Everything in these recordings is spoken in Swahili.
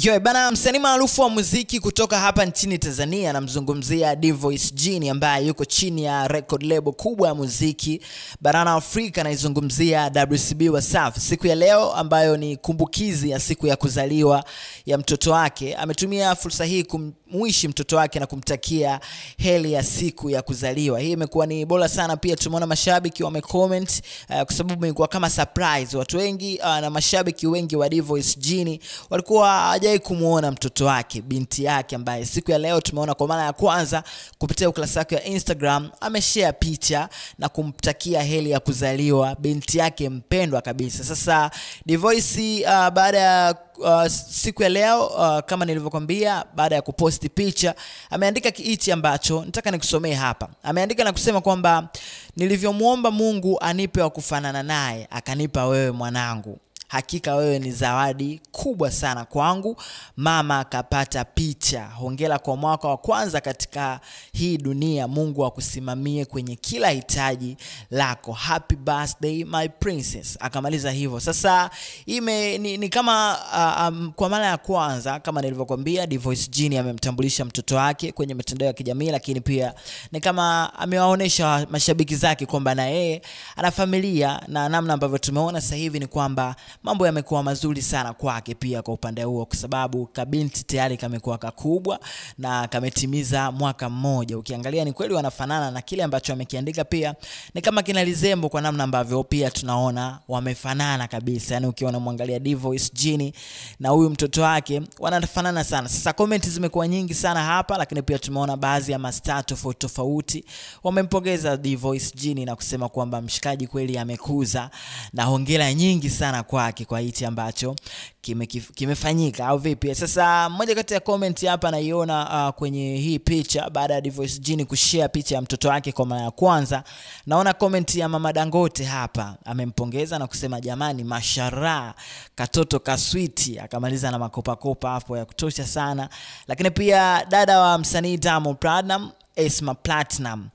Yo bana, msanii maarufu wa muziki kutoka hapa nchini Tanzania, namzungumzia D-Voice Genie ambaye yuko chini ya record label kubwa ya muziki barani Afrika, naizungumzia WCB Wasafi. Siku ya leo ambayo ni kumbukizi ya siku ya kuzaliwa ya mtoto wake, ametumia fursa hii kumwishi mtoto wake na kumtakia heri ya siku ya kuzaliwa. Hii imekuwa ni bora sana, pia tumeona mashabiki wamecomment kwa sababu ilikuwa kama surprise. Watu wengi na mashabiki wengi wa D-Voice Genie walikuwa hawajai kumuona mtoto wake, binti yake, ambaye siku ya leo tumeona kwa mara ya kwanza kupitia ukurasa wake wa Instagram ameshare picha na kumtakia heri ya kuzaliwa binti yake mpendwa kabisa. Sasa D-Voice baada ya siku ya leo kama nilivyokuambia, baada ya kuposti picha ameandika kiichi ambacho nataka nikusomee hapa. Ameandika na kusema kwamba nilivyomuomba Mungu anipe wa kufanana naye, akanipa wewe mwanangu. Hakika wewe ni zawadi kubwa sana kwangu. Mama akapata picha. Hongera kwa mwaka wa kwanza katika hii dunia. Mungu akusimamie kwenye kila hitaji lako. Happy birthday my princess. Akamaliza hivyo. Sasa ni kama kwa mara ya kwanza kama nilivyokuambia, D-Voice Genie amemtambulisha mtoto wake kwenye mitandao ya kijamii, lakini pia ni kama amewaonesha mashabiki zake kwamba na yeye ana familia, na namna ambavyo tumeona sasa hivi ni kwamba mambo yamekuwa mazuri sana kwake pia kwa upande huo, kwa sababu kabinti tayari kamekuwa kakubwa na kametimiza mwaka mmoja. Ukiangalia ni kweli wanafanana, na kile ambacho amekiandika pia ni kama kinalizembo kwa namna ambavyo pia tunaona wamefanana kabisa. Yani ukiona muangalia D-Voice Genie na huyu mtoto wake wanafanana sana. Sasa comment zimekuwa nyingi sana hapa, lakini pia tumeona baadhi ya mastaa tofauti wamempongeza D-Voice Genie na kusema kwamba mshikaji kweli amekuza, na hongera nyingi sana kwake kwa hichi ambacho kimefanyika au vipi. Sasa mmoja kati ya comment hapa naiona kwenye hii picha, baada ya D-Voice Genie kushare picha ya mtoto wake kwa mara ya kwanza, naona comment ya Mama Dangote hapa amempongeza na kusema jamani, mashallah katoto ka sweet. Akamaliza na makopa hapo ya kutosha sana. Lakini pia dada wa msanii Diamond Platnumz, Esma Platinum,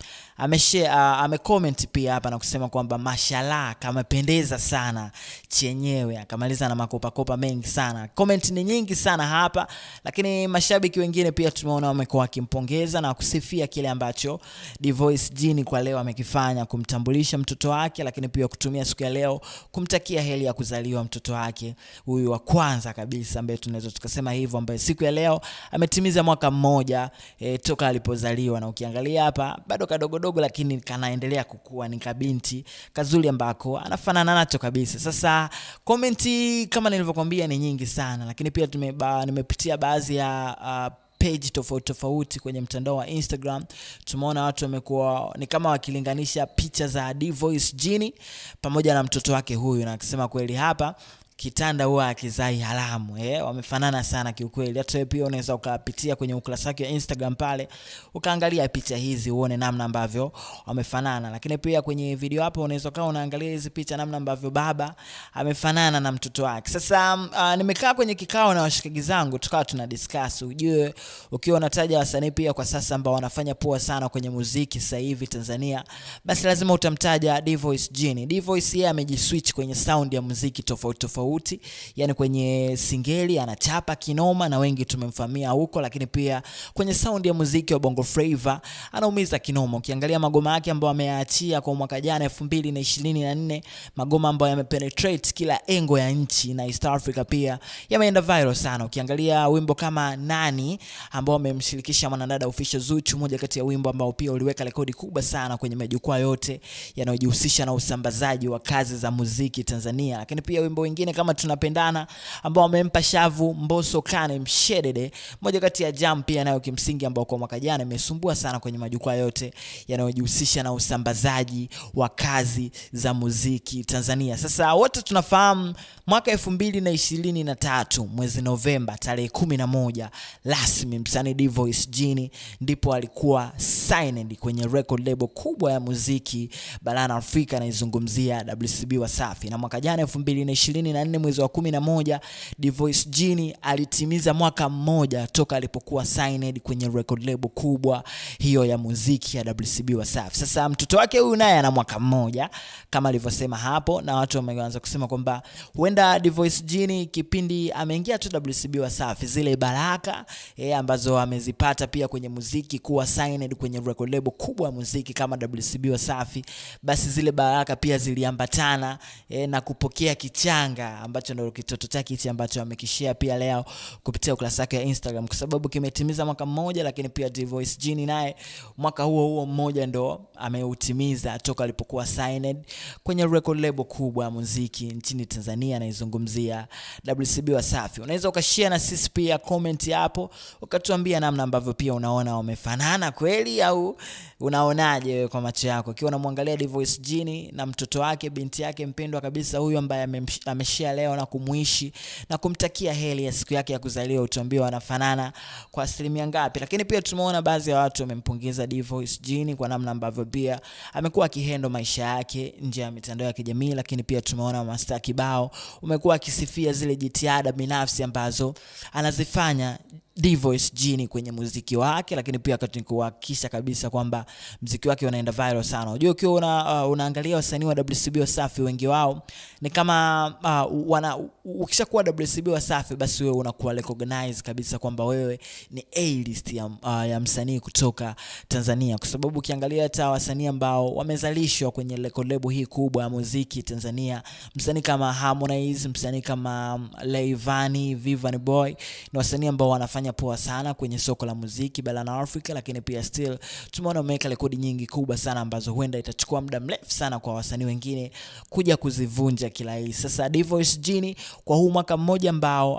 amecomment pia hapa na kusema kwamba mashallah kamependeza sana chenyewe. Akamaliza na makopa mengi sana. Comment ni nyingi sana hapa, lakini mashabiki wengine pia tumeona wamekuwa wakimpongeza na kusifia kile ambacho D-Voice Genie kwa leo amekifanya, kumtambulisha mtoto wake, lakini pia kutumia siku ya leo kumtakia heri ya kuzaliwa mtoto wake huyu wa kwanza kabisa, ambaye tunaweza tukasema hivyo, ambaye siku ya leo ametimiza mwaka mmoja toka alipozaliwa. Na ukiangalia hapa bado kadogo, lakini kanaendelea kukua, ni kabinti kazuri ambako anafanana nacho kabisa. Sasa komenti kama nilivyokuambia ni nyingi sana, lakini pia nimepitia baadhi ya page tofauti kwenye mtandao wa Instagram. Tumeona watu wamekuwa ni kama wakilinganisha picha za D-Voice Genie pamoja na mtoto wake huyu, na akisema kweli hapa kitanda huwa akizai haramu. Wamefanana sana kiukweli. Hata wewe pia unaweza ukapitia kwenye ukurasa wake wa Instagram pale ukaangalia picha hizi uone namna ambavyo wamefanana. Lakini pia kwenye video hapo unaweza kaa unaangalia hizi picha namna ambavyo baba amefanana na mtoto wake. Sasa nimekaa kwenye kikao na washikaji zangu tukawa tuna discuss. Ujue ukiwa unataja wasanii pia kwa sasa ambao wanafanya poa sana kwenye muziki sasa hivi Tanzania, basi lazima utamtaja D-Voice Genie. D-Voice yeye amejiswitch kwenye sound ya muziki tofauti. Yani kwenye singeli anachapa kinoma na wengi tumemfahamia huko, lakini pia kwenye sound ya muziki wa Bongo Flava anaumiza kinoma. Ukiangalia magoma yake ambayo ameachia kwa mwaka jana 2024, magoma ambayo yamepenetrate kila engo ya nchi na East Africa pia yameenda viral sana. Ukiangalia wimbo kama Nani ambao amemshirikisha mwanadada Official Zuchu, moja kati ya wimbo ambao pia uliweka rekodi kubwa sana kwenye majukwaa yote yanayojihusisha na usambazaji wa kazi za muziki Tanzania. Lakini pia wimbo wengine kama Tunapendana ambao wamempa shavu Mbosso Kane Mshedede, moja kati ya jam pia nayo kimsingi ambao kwa mwaka jana imesumbua sana kwenye majukwaa yote yanayojihusisha na usambazaji wa kazi za muziki Tanzania. Sasa wote tunafahamu mwaka 2023 mwezi Novemba tarehe 11 rasmi msanii D-Voice Genie ndipo alikuwa signed kwenye record label kubwa ya muziki barani Afrika, naizungumzia WCB Wasafi. Na mwaka jana 2024 14 mwezi wa 11 D'Voice Genie alitimiza mwaka mmoja toka alipokuwa signed kwenye record label kubwa hiyo ya muziki ya WCB Wasafi. Sasa mtoto wake huyu naye ana mwaka mmoja kama alivyosema hapo, na watu wameanza kusema kwamba huenda D'Voice Genie kipindi ameingia tu WCB Wasafi, zile baraka ambazo amezipata pia kwenye muziki, kuwa signed kwenye record label kubwa ya muziki kama WCB Wasafi, basi zile baraka pia ziliambatana na kupokea kichanga ambacho ndio kitoto chake hichi ambacho amekishare pia leo kupitia ukurasa wake ya Instagram, kwa sababu kimetimiza mwaka mmoja. Lakini pia D'Voice Genie naye mwaka huo mmoja ndo ameutimiza toka alipokuwa signed kwenye record label kubwa ya muziki nchini Tanzania, naizungumzia WCB Wasafi. Unaweza ukashare na sisi pia comment hapo ukatuambia namna ambavyo pia unaona wamefanana kweli, au unaonaje kwa macho yako ukiwa unamwangalia D'Voice Genie na mtoto wake, binti yake mpendwa kabisa huyu ambaye ameshare leo na kumuishi na kumtakia heri ya siku yake ya kuzaliwa, utuambie wanafanana kwa asilimia ngapi. Lakini pia tumeona baadhi ya watu wamempongeza D'Voice Genie kwa namna ambavyo pia amekuwa akihendo maisha yake nje ya mitandao ya kijamii. Lakini pia tumeona mastaa kibao umekuwa akisifia zile jitihada binafsi ambazo anazifanya D'Voice Genie kwenye muziki wake, lakini pia kuhakikisha kabisa kwamba muziki wake unaenda viral sana. Unajua ukiwa unaangalia wasanii wa WCB Wasafi, wengi wao ni kama ukishakuwa WCB Wasafi basi wewe unakuwa recognize kabisa kwamba wewe ni A-list ya msanii kutoka Tanzania, kwa sababu ukiangalia hata wasanii ambao wamezalishwa kwenye record label hii kubwa ya muziki Tanzania, msanii kama Harmonize, msanii kama Rayvanny, Vanny Boy, ni wasanii ambao wanafanya poa sana kwenye soko la muziki barani Afrika. Lakini pia still tumeona wameweka rekodi nyingi kubwa sana ambazo huenda itachukua muda mrefu sana kwa wasanii wengine kuja kuzivunja kirahisi. Sasa D'Voice Genie kwa huu mwaka mmoja ambao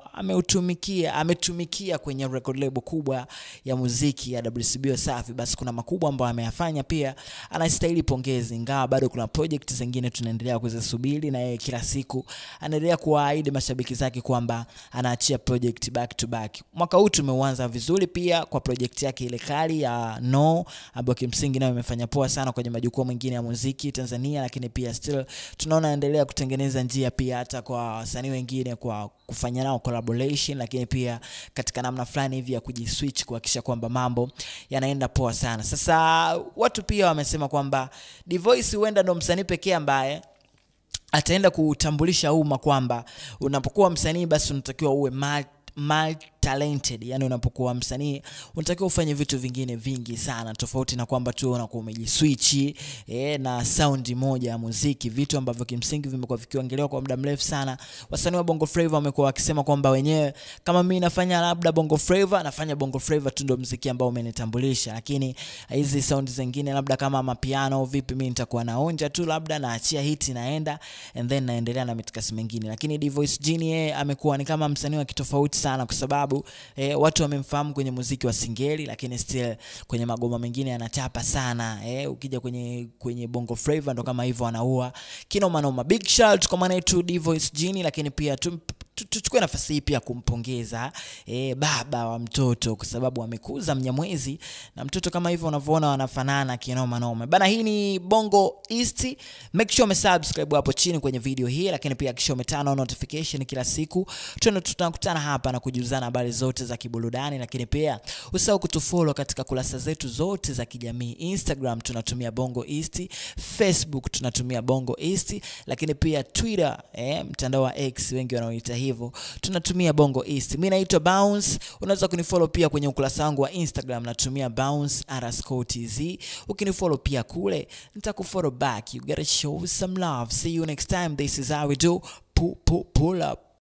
ametumikia kwenye record label kubwa ya muziki ya WCB Wasafi, basi kuna makubwa ambayo ameyafanya, pia anastahili pongezi, ingawa bado kuna project zingine tunaendelea kuzisubiri, na yeye kila siku anaendelea kuwaahidi mashabiki zake kwamba anaachia project back to back. Mwaka huu tumeuanza vizuri pia kwa project yake ile kali ya No, ambayo kimsingi nayo imefanya poa sana kwenye majukwaa mengine ya muziki Tanzania. Lakini pia still tunaona anaendelea kutengeneza njia pia hata kwa wasanii wengine kwa kufanya nao collaboration, lakini pia katika namna fulani hivi ya kujiswitch kuhakikisha kwamba mambo yanaenda poa sana. Sasa watu pia wamesema kwamba D'Voice huenda ndo msanii pekee ambaye ataenda kutambulisha umma kwamba unapokuwa msanii basi unatakiwa uwe talented, yani unapokuwa msanii unatakiwa ufanye vitu vingine vingi sana, tofauti na kwamba tu unakuwa umejiswitch na sound moja ya muziki, vitu ambavyo kimsingi vimekuwa vikiongelewa kwa muda mrefu sana. Wasanii wa Bongo Flava wamekuwa wakisema kwamba wenyewe kama mimi nafanya labda Bongo Flava, nafanya Bongo Flava tu ndio muziki ambao umenitambulisha, lakini hizi sound zingine labda kama mapiano vipi, mimi nitakuwa naonja tu labda naachia hit naenda and then naendelea na mitikasi mingine. Lakini D'Voice Genie amekuwa ni kama msanii wa kitofauti sana, kwa sababu watu wamemfahamu kwenye muziki wa singeli, lakini still kwenye magoma mengine anachapa sana. Ukija kwenye Bongo Flava ndo kama hivyo anaua kinoma noma. Big shout kwa maana yetu D'Voice Genie, lakini pia tuchukue nafasi hii pia kumpongeza baba wa mtoto, kwa sababu amekuza Mnyamwezi na mtoto kama hivyo unavyoona wanafanana kinoma noma bana. Hii ni Bongo East, make sure umesubscribe hapo chini kwenye video hii, lakini pia hakikisha umetana notification kila siku. Tunakutana hapa na kujuzana habari zote za kiburudani, lakini pia usahau kutufollow katika kurasa zetu zote za kijamii. Instagram tunatumia Bongo East, Facebook tunatumia Bongo East, lakini pia Twitter mtandao wa X wengi wanaoita hivyo tunatumia Bongo East. Mimi naitwa Bounce, unaweza kunifollow pia kwenye ukurasa wangu wa Instagram natumia bounce_tz. Ukinifollow pia kule nitakufollow back. You gotta show some love. See you next time. This is how we do. Pull up.